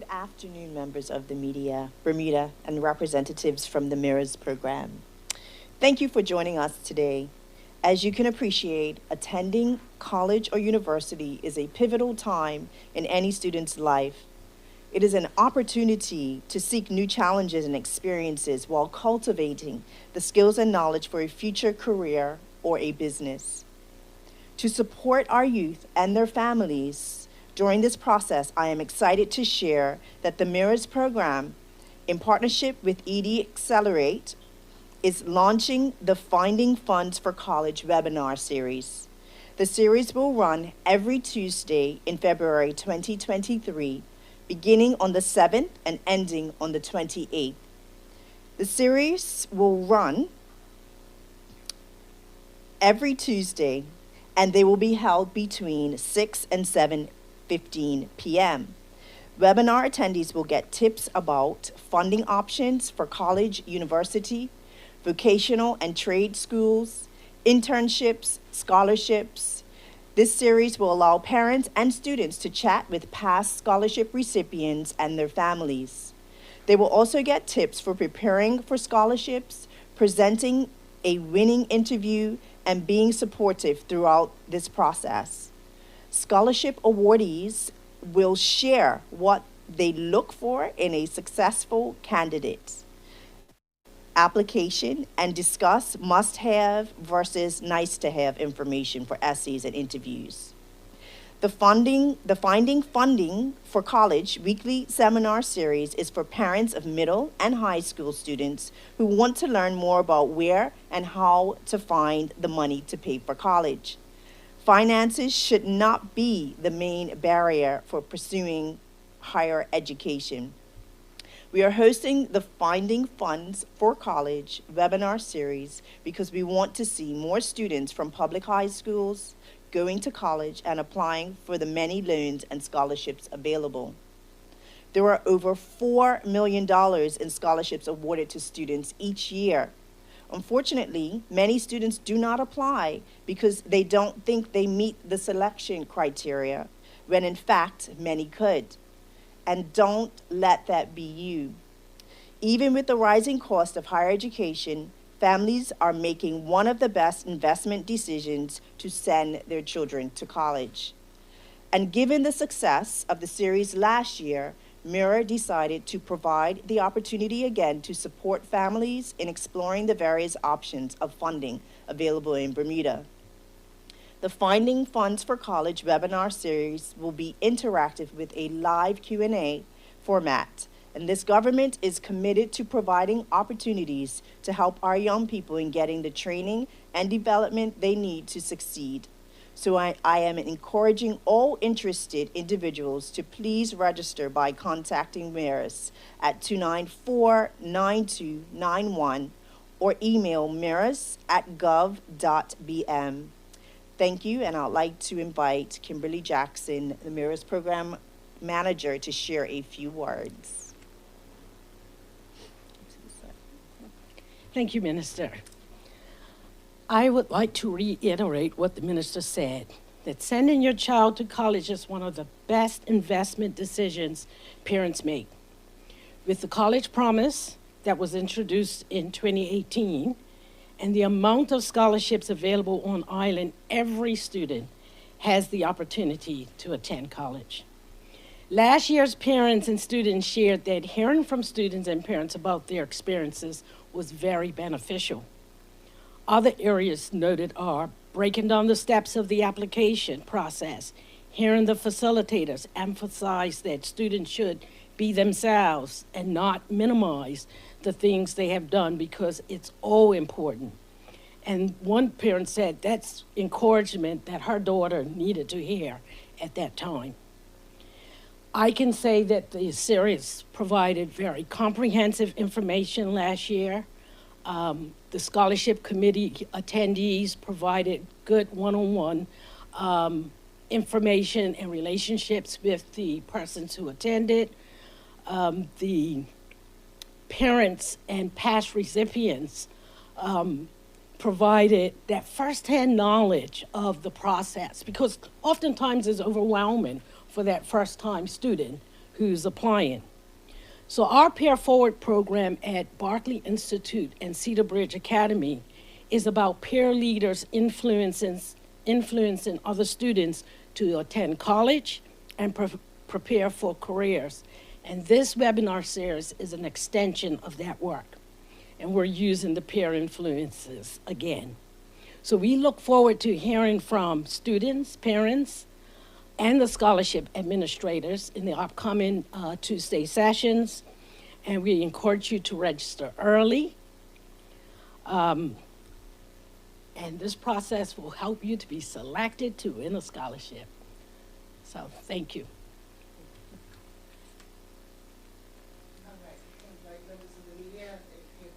afternoon, members of the media, Bermuda, and representatives from the Mirrors program. Thank you for joining us today. As you can appreciate, attending college or university is a pivotal time in any student's life. It is an opportunity to seek new challenges and experiences while cultivating the skills and knowledge for a future career or a business. To support our youth and their families, during this process, I am excited to share that the Mirrors program, in partnership with ED Accelerate, is launching the Finding Funds for College webinar series. The series will run every Tuesday in February 2023, beginning on the 7th and ending on the 28th. The series will run every Tuesday, and they will be held between 6 and 7:15 p.m. Webinar attendees will get tips about funding options for college, university, vocational and trade schools, internships, scholarships. This series will allow parents and students to chat with past scholarship recipients and their families. They will also get tips for preparing for scholarships, presenting a winning interview, and being supportive throughout this process. Scholarship awardees will share what they look for in a successful candidate application and discuss must-have versus nice-to-have information for essays and interviews. The Finding Funding for College weekly seminar series is for parents of middle and high school students who want to learn more about where and how to find the money to pay for college. Finances should not be the main barrier for pursuing higher education. We are hosting the Finding Funds for College webinar series because we want to see more students from public high schools going to college and applying for the many loans and scholarships available. There are over $4 million in scholarships awarded to students each year. Unfortunately, many students do not apply because they don't think they meet the selection criteria, when in fact, many could. And don't let that be you. Even with the rising cost of higher education, families are making one of the best investment decisions to send their children to college. And given the success of the series last year, Mirror decided to provide the opportunity again to support families in exploring the various options of funding available in Bermuda. The Finding Funds for College webinar series will be interactive with a live Q&A format, and this government is committed to providing opportunities to help our young people in getting the training and development they need to succeed. So I am encouraging all interested individuals to please register by contacting Mirrors at 294-9291 or email mirrors@gov.bm. Thank you, and I'd like to invite Kimberly Jackson, the Mirrors Program Manager, to share a few words. Thank you, Minister. I would like to reiterate what the minister said, that sending your child to college is one of the best investment decisions parents make. With the College Promise that was introduced in 2018 and the amount of scholarships available on island, every student has the opportunity to attend college. Last year's parents and students shared that hearing from students and parents about their experiences was very beneficial. Other areas noted are breaking down the steps of the application process, hearing the facilitators emphasize that students should be themselves and not minimize the things they have done because it's all important. And one parent said that's encouragement that her daughter needed to hear at that time. I can say that the series provided very comprehensive information last year. The scholarship committee attendees provided good one-on-one information and relationships with the persons who attended. The parents and past recipients provided that firsthand knowledge of the process, because oftentimes it's overwhelming for that first-time student who's applying. So our Peer Forward program at Barclay Institute and Cedar Bridge Academy is about peer leaders influencing other students to attend college and prepare for careers. And this webinar series is an extension of that work. And we're using the peer influences again. So we look forward to hearing from students, parents, and the scholarship administrators in the upcoming Tuesday sessions. And we encourage you to register early. And this process will help you to be selected to win a scholarship. So thank you. All right, invite members of the media if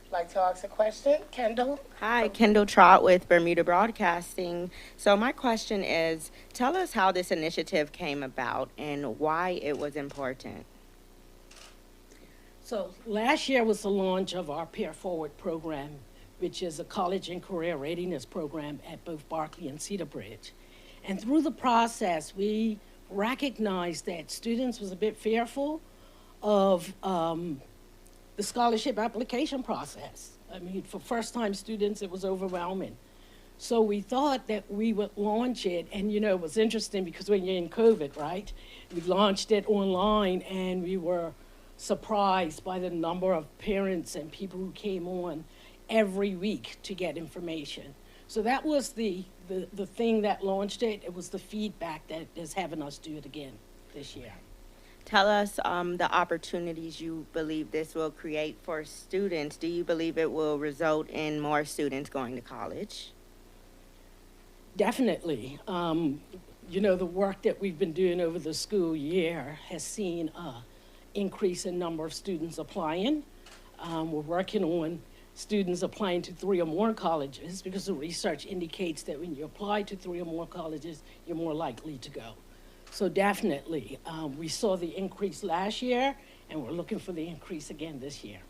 you'd like to ask a question. Kendall? Hi, Kendall Trott with Bermuda Broadcasting. So my question is, tell us how this initiative came about and why it was important. So last year was the launch of our Peer Forward program, which is a college and career readiness program at both Barclay and Cedar Bridge. And through the process, we recognized that students was a bit fearful of the scholarship application process. I mean, for first-time students, it was overwhelming. So we thought that we would launch it, and you know, it was interesting because when you're in COVID, right? We launched it online, and we were surprised by the number of parents and people who came on every week to get information. So that was the thing that launched it. It was the feedback that is having us do it again this year. Tell us the opportunities you believe this will create for students. Do you believe it will result in more students going to college? Definitely. You know, the work that we've been doing over the school year has seen an increase in number of students applying. We're working on students applying to 3 or more colleges because the research indicates that when you apply to 3 or more colleges, you're more likely to go. So definitely, we saw the increase last year, and we're looking for the increase again this year.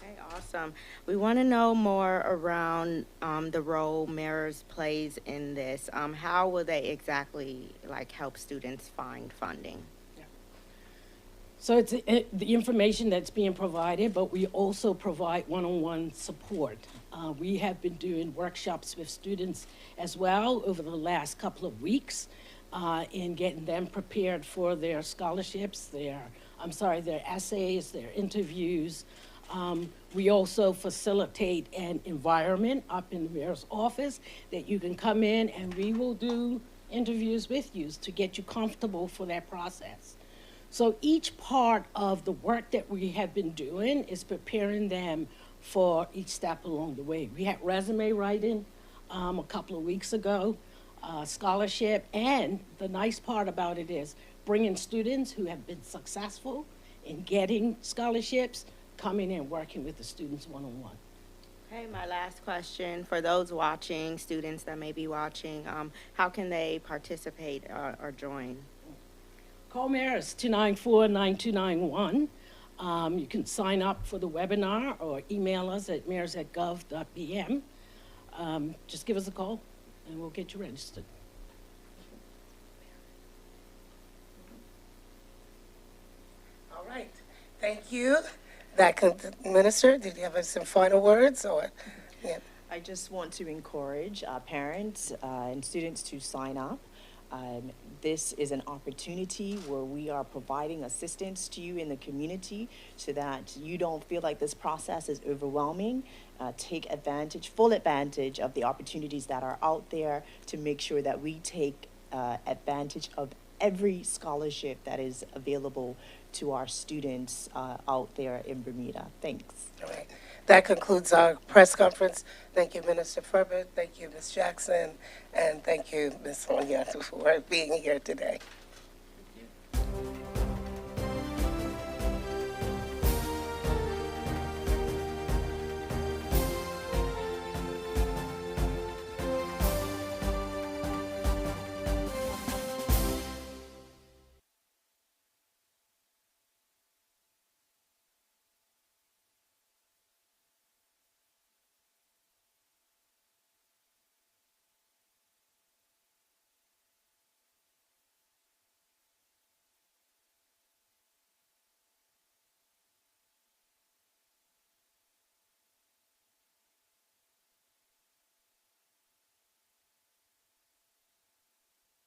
Okay, awesome. We want to know more around the role Mirrors plays in this. How will they exactly help students find funding? So it's the information that's being provided, but we also provide one-on-one support. We have been doing workshops with students as well over the last couple of weeks in getting them prepared for their scholarships, their essays, their interviews. We also facilitate an environment up in the mayor's office that you can come in and we will do interviews with you to get you comfortable for that process. So each part of the work that we have been doing is preparing them for each step along the way. We had resume writing a couple of weeks ago, scholarship, and the nice part about it is bringing students who have been successful in getting scholarships, coming and working with the students one-on-one. Okay, my last question for those watching, students that may be watching, how can they participate or join? Call Maris 294-9291. You can sign up for the webinar or email us at maris@gov.bm. Just give us a call and we'll get you registered. All right, thank you. Minister, did you have some final words or? Yeah. I just want to encourage parents and students to sign up. This is an opportunity where we are providing assistance to you in the community so that you don't feel like this process is overwhelming. Take full advantage of the opportunities that are out there to make sure that we take advantage of every scholarship that is available to our students out there in Bermuda. Thanks. All right. That concludes our press conference. Thank you, Minister Furbert. Thank you, Ms. Jackson. And thank you, Ms. Sonia, for being here today.